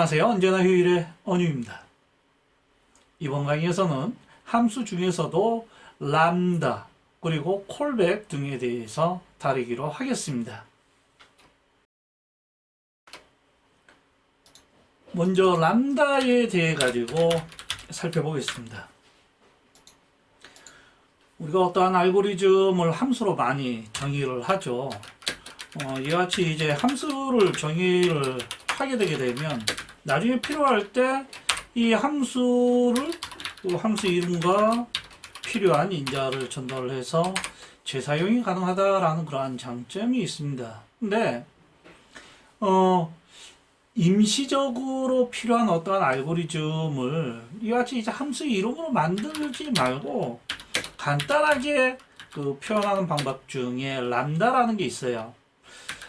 안녕하세요. 언제나 휴일의 언유입니다. 이번 강의에서는 함수 중에서도 람다 그리고 콜백 등에 대해서 다루기로 하겠습니다. 먼저 람다에 대해 가지고 살펴보겠습니다. 우리가 어떠한 알고리즘을 함수로 많이 정의를 하죠. 이와 같이 이제 함수를 정의를 하게 되게 되면 나중에 필요할 때 이 함수를 함수 이름과 필요한 인자를 전달해서 재사용이 가능하다라는 그러한 장점이 있습니다. 근데 임시적으로 필요한 어떠한 알고리즘을 이와 같이 이제 함수 이름으로 만들지 말고 간단하게 표현하는 방법 중에 람다라는 게 있어요.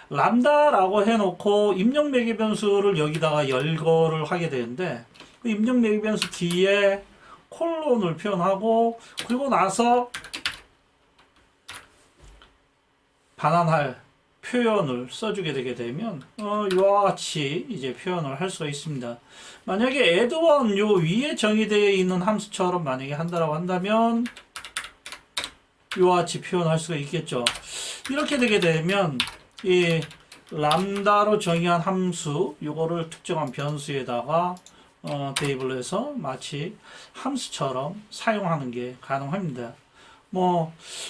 람다라고 해놓고 입력 매개 변수를 여기다가 열거를 하게 되는데 그 입력 매개 변수 뒤에 콜론을 표현하고 그리고 나서 반환할 표현을 써주게 되게 되면 이와 같이 이제 표현을 할 수가 있습니다. 만약에 add1 요 위에 정의되어 있는 함수처럼 만약에 한다라고 한다면 이와 같이 표현할 수가 있겠죠. 이렇게 되게 되면 이 람다로 정의한 함수 요거를 특정한 변수에다가 대입을 해서 마치 함수처럼 사용하는 게 가능합니다.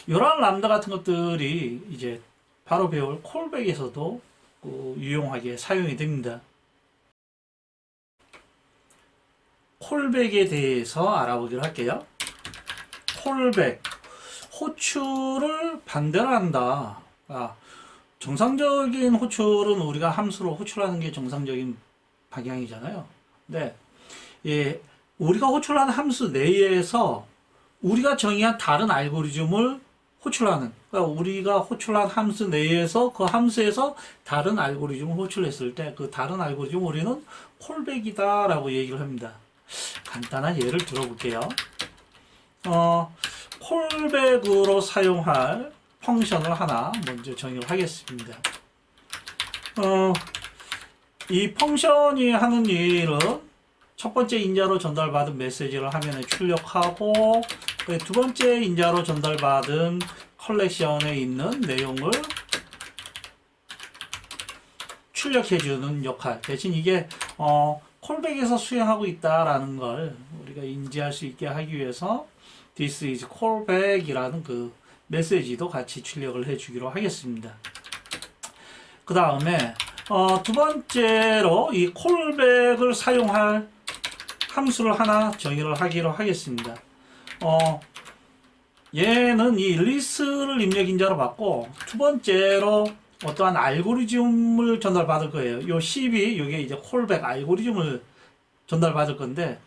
이러한 람다 같은 것들이 이제 바로 배울 콜백에서도 유용하게 사용이 됩니다. 콜백에 대해서 알아보기로 할게요. 콜백, 호출을 반대로 한다. 정상적인 호출은 우리가 함수로 호출하는 게 정상적인 방향이잖아요. 근데 우리가 호출하는 함수 내에서 우리가 정의한 다른 알고리즘을 호출하는, 그러니까 우리가 호출한 함수 내에서 그 함수에서 다른 알고리즘을 호출했을 때 그 다른 알고리즘 우리는 콜백이다라고 얘기를 합니다. 간단한 예를 들어볼게요. 콜백으로 사용할 펑션을 하나 먼저 정의를 하겠습니다. 이 펑션이 하는 일은 첫 번째 인자로 전달받은 메시지를 화면에 출력하고 두 번째 인자로 전달받은 컬렉션에 있는 내용을 출력해주는 역할. 대신 이게 콜백에서 수행하고 있다라는 걸 우리가 인지할 수 있게 하기 위해서 This is callback이라는 그 메시지도 같이 출력을 해주기로 하겠습니다. 그 다음에 두 번째로 이 callback을 사용할 함수를 하나 정의를 하기로 하겠습니다. 얘는 이 list를 입력 인자로 받고 두 번째로 어떠한 알고리즘을 전달받을 거예요. 요 10이 이게 이제 callback 알고리즘을 전달받을 건데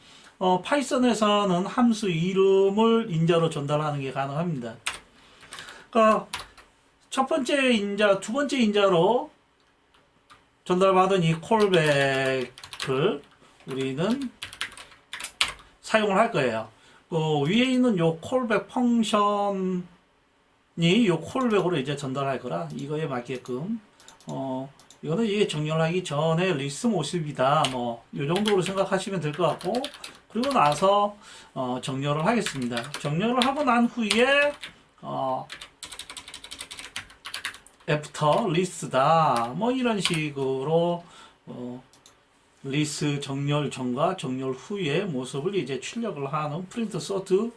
파이썬에서는 함수 이름을 인자로 전달하는 게 가능합니다. 그러니까 첫 번째 인자, 두 번째 인자로 전달받은 이 콜백을 우리는 사용을 할 거예요. 위에 있는 요 콜백 펑션이 요 콜백으로 이제 전달할 거라 이거에 맞게끔 이거는 이게 정렬하기 전에 리스트 모습이다. 요 정도로 생각하시면 될 것 같고 그리고 나서 정렬을 하겠습니다. 정렬을 하고 난 후에 애프터 리스트다 이런 식으로 리스트 정렬 전과 정렬 후의 모습을 이제 출력을 하는 프린트 소트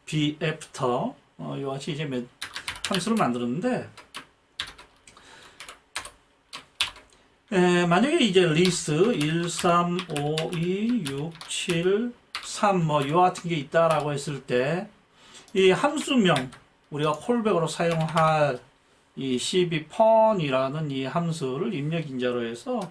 b 애프터 이와 같이 이제 함수를 만들었는데 만약에 이제 리스트 1, 3, 5, 2, 6, 7, 3 이와 같은 게 있다라고 했을 때 이 함수명 우리가 콜백으로 사용할 이 cbpun이라는 이 함수를 입력 인자로 해서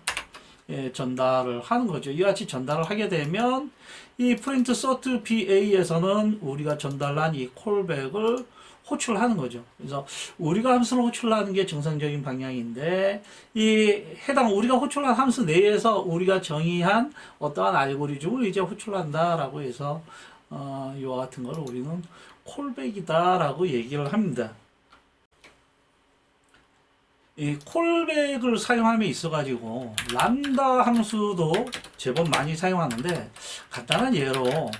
전달을 하는 거죠. 이와 같이 전달을 하게 되면 이 print sort ba에서는 우리가 전달한 이 콜백을 호출하는 거죠. 그래서 우리가 함수를 호출하는 게 정상적인 방향인데 이 해당 우리가 호출한 함수 내에서 우리가 정의한 어떠한 알고리즘을 이제 호출한다라고 해서 이와 같은 걸 우리는 콜백이다라고 얘기를 합니다. 이 콜백을 사용함에 있어가지고 람다 함수도 제법 많이 사용하는데, 간단한 예로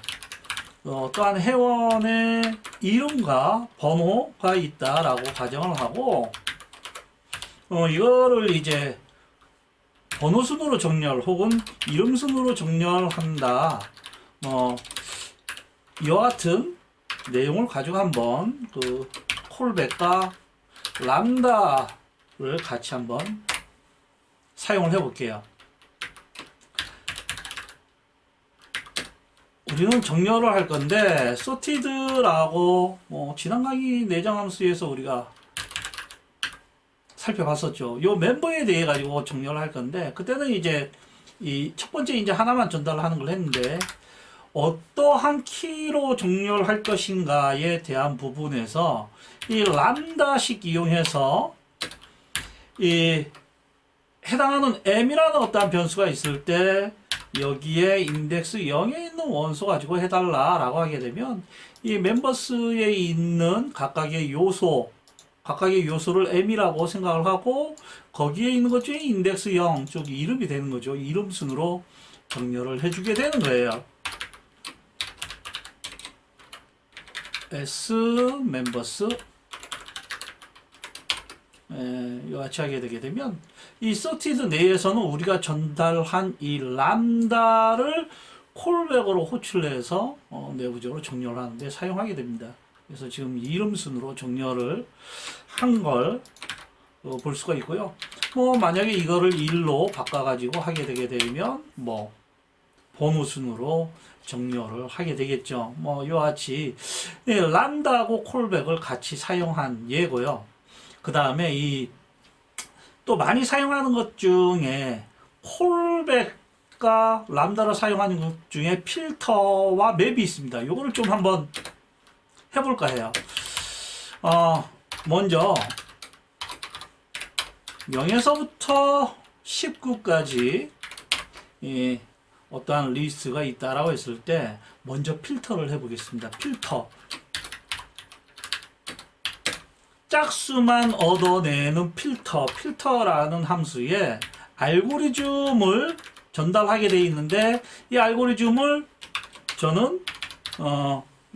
또한 회원의 이름과 번호가 있다라고 가정을 하고, 이거를 이제 번호 순으로 정렬 혹은 이름 순으로 정렬한다. 이와 같은 내용을 가지고 한번 그 콜백과 람다를 같이 한번 사용을 해 볼게요. 우리는 정렬을 할 건데, sorted라고 지난 강의 내장 함수에서 우리가 살펴봤었죠. 요 멤버에 대해 가지고 정렬을 할 건데, 그때는 이제 이 첫 번째 이제 하나만 전달하는 걸 했는데, 어떠한 키로 정렬할 것인가에 대한 부분에서 이 람다식 이용해서 이 해당하는 m이라는 어떠한 변수가 있을 때 여기에 인덱스 0에 있는 원소 가지고 해달라라고 하게 되면, 이 멤버스에 있는 각각의 요소를 m이라고 생각을 하고, 거기에 있는 것 중에 인덱스 0 쪽이 이름이 되는 거죠. 이름 순으로 정렬을 해주게 되는 거예요. S 멤버스 이같이 하게 되게 되면, 이 sorted 내에서는 우리가 전달한 이 람다를 콜백으로 호출을 해서 내부적으로 정렬을 하는데 사용하게 됩니다. 그래서 지금 이름 순으로 정렬을 한 걸 볼 수가 있고요. 만약에 이거를 1로 바꿔가지고 하게 되게 되면 번호 순으로 정렬을 하게 되겠죠. 이와 같이 람다하고 콜백을 같이 사용한 예고요. 그 다음에 또 많이 사용하는 것 중에 콜백과 람다를 사용하는 것 중에 필터와 맵이 있습니다. 이거를 좀 한번 해볼까 해요. 먼저 0에서부터 19까지 어떠한 리스트가 있다라고 했을 때 먼저 필터를 해보겠습니다. 필터. 짝수만 얻어내는 필터라는 함수에 알고리즘을 전달하게 되어 있는데, 이 알고리즘을 저는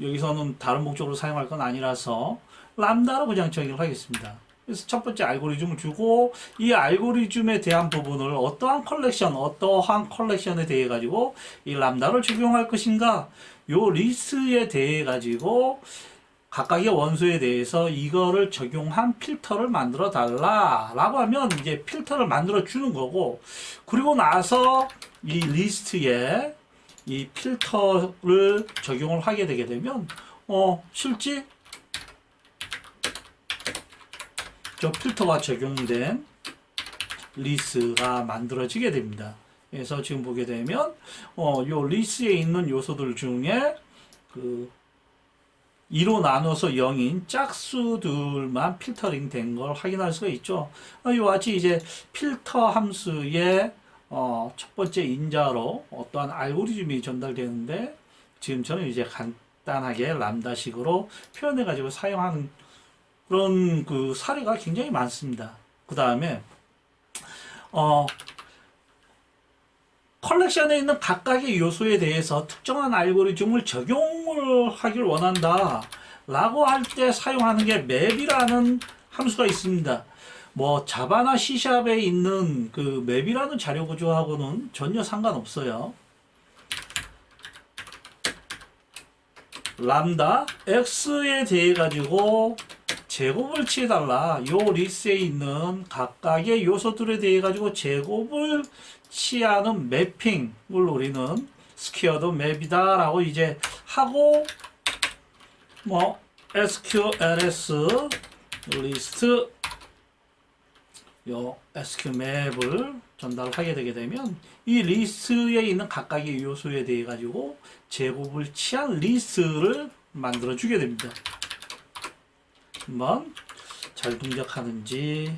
여기서는 다른 목적으로 사용할 건 아니라서 람다로 그냥 정의를 하겠습니다. 그래서 첫 번째 알고리즘을 주고, 이 알고리즘에 대한 부분을 어떠한 컬렉션에 대해 가지고 이 람다를 적용할 것인가, 요 리스트에 대해 가지고 각각의 원소에 대해서 이거를 적용한 필터를 만들어 달라라고 하면 이제 필터를 만들어 주는 거고, 그리고 나서 이 리스트에 이 필터를 적용을 하게 되게 되면 실제 저 필터가 적용된 리스트가 만들어지게 됩니다. 그래서 지금 보게 되면 요 리스트에 있는 요소들 중에 2로 나눠서 0인 짝수들만 필터링 된 걸 확인할 수가 있죠. 이와 같이 이제 필터 함수의 첫 번째 인자로 어떠한 알고리즘이 전달되는데, 지금 저는 이제 간단하게 람다식으로 표현해 가지고 사용하는 그런 그 사례가 굉장히 많습니다. 그 다음에 컬렉션에 있는 각각의 요소에 대해서 특정한 알고리즘을 적용을 하길 원한다 라고 할 때 사용하는 게 맵이라는 함수가 있습니다. 자바나 C샵에 있는 그 맵이라는 자료 구조하고는 전혀 상관없어요. 람다 x에 대해 가지고 제곱을 취해달라. 요 리스트에 있는 각각의 요소들에 대해 가지고 제곱을 취하는 매핑을 우리는 스퀘어드 맵이다 라고 이제 하고, SQLS 리스트 요 SQ 맵을 전달하게 되게 되면 이 리스트에 있는 각각의 요소에 대해 가지고 제곱을 취한 리스트를 만들어 주게 됩니다. 한번 잘 동작하는지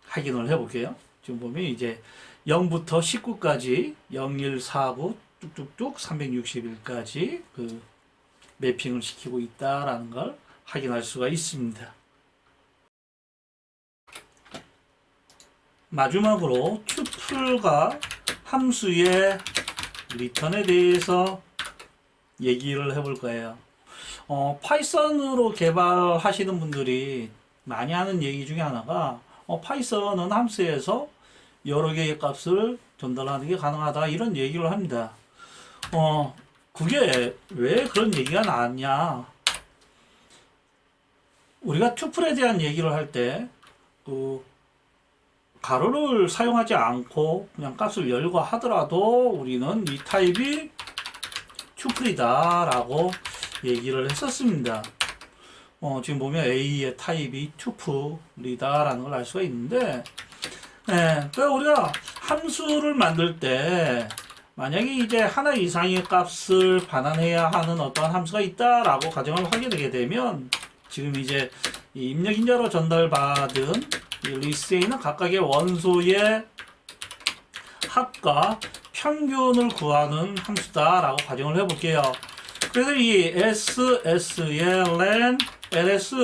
확인을 해 볼게요. 지금 보면 이제 0부터 19까지 0149 뚝뚝뚝 361까지 그 매핑을 시키고 있다라는 걸 확인할 수가 있습니다. 마지막으로 튜플과 함수의 리턴에 대해서 얘기를 해볼 거예요. 파이썬으로 개발하시는 분들이 많이 하는 얘기 중에 하나가 파이썬은 함수에서 여러 개의 값을 전달하는 게 가능하다 이런 얘기를 합니다. 그게 왜 그런 얘기가 나왔냐? 우리가 튜플에 대한 얘기를 할 때 가로를 사용하지 않고 그냥 값을 열고 하더라도 우리는 이 타입이 튜플이다 라고 얘기를 했었습니다. 지금 보면 A의 타입이 튜플이다 라는 걸 알 수가 있는데, 그러니까 우리가 함수를 만들 때 만약에 이제 하나 이상의 값을 반환해야 하는 어떠한 함수가 있다라고 가정을 하게 되게 되면, 지금 이제 이 입력 인자로 전달받은 이 리스트에 있는 각각의 원소의 합과 평균을 구하는 함수다라고 가정을 해볼게요. 그래서 이 SS의 len, ls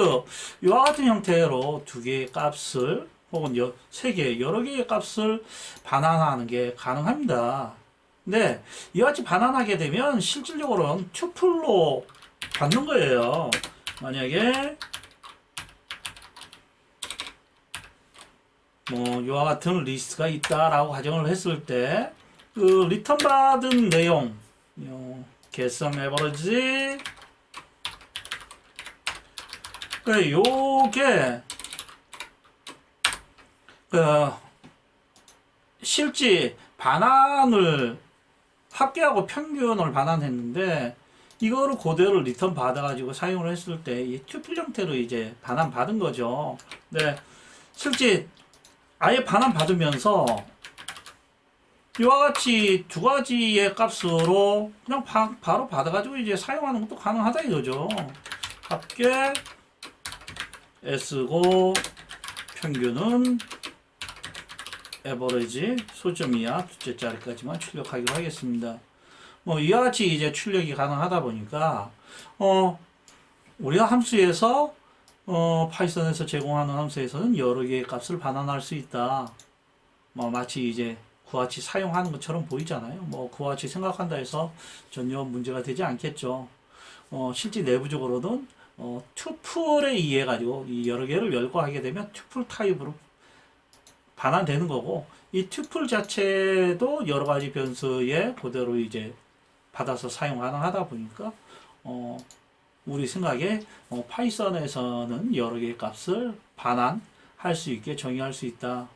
이와 같은 형태로 두 개의 값을 혹은 세 개, 여러 개의 값을 반환하는 게 가능합니다. 근데 이와 같이 반환하게 되면 실질적으로는 튜플로 받는 거예요. 만약에 이와 같은 리스트가 있다라고 가정을 했을 때 그 리턴 받은 내용 get some average 요게 실제 반환을 합계하고 평균을 반환했는데 이거를 그대로 리턴 받아가지고 사용을 했을 때 이 튜플 형태로 이제 반환 받은 거죠. 네, 실제 아예 반환 받으면서 이와 같이 두 가지의 값으로 그냥 바로 받아가지고 이제 사용하는 것도 가능하다 이거죠. 합계 S고 평균은 에버리지 소점이야 둘째 자리까지만 출력하기로 하겠습니다. 이와 같이 이제 출력이 가능하다 보니까 우리가 함수에서 파이썬에서 제공하는 함수에서는 여러 개의 값을 반환할 수 있다. 마치 이제 그와 같이 사용하는 것처럼 보이잖아요. 그와 같이 생각한다 해서 전혀 문제가 되지 않겠죠. 실제 내부적으로는 튜플에 의해 가지고 이 여러 개를 열거하게 되면 튜플 타입으로 반환되는 거고, 이 튜플 자체도 여러 가지 변수에 그대로 이제 받아서 사용 가능하다 보니까 우리 생각에 파이썬에서는 여러 개의 값을 반환할 수 있게 정의할 수 있다.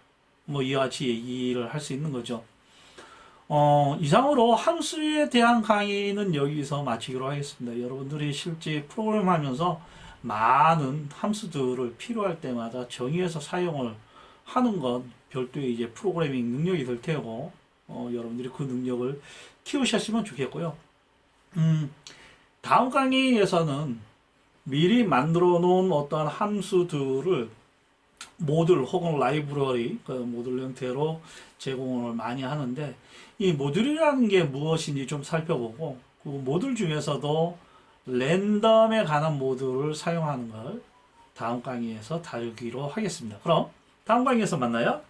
이와 같이 얘기를 할 수 있는 거죠. 이상으로 함수에 대한 강의는 여기서 마치기로 하겠습니다. 여러분들이 실제 프로그램 하면서 많은 함수들을 필요할 때마다 정의해서 사용을 하는 건 별도의 이제 프로그래밍 능력이 될 테고, 여러분들이 그 능력을 키우셨으면 좋겠고요. 다음 강의에서는 미리 만들어 놓은 어떠한 함수들을 모듈 혹은 라이브러리, 모듈 형태로 제공을 많이 하는데, 이 모듈이라는 게 무엇인지 좀 살펴보고, 그 모듈 중에서도 랜덤에 관한 모듈을 사용하는 걸 다음 강의에서 다루기로 하겠습니다. 그럼 다음 강의에서 만나요.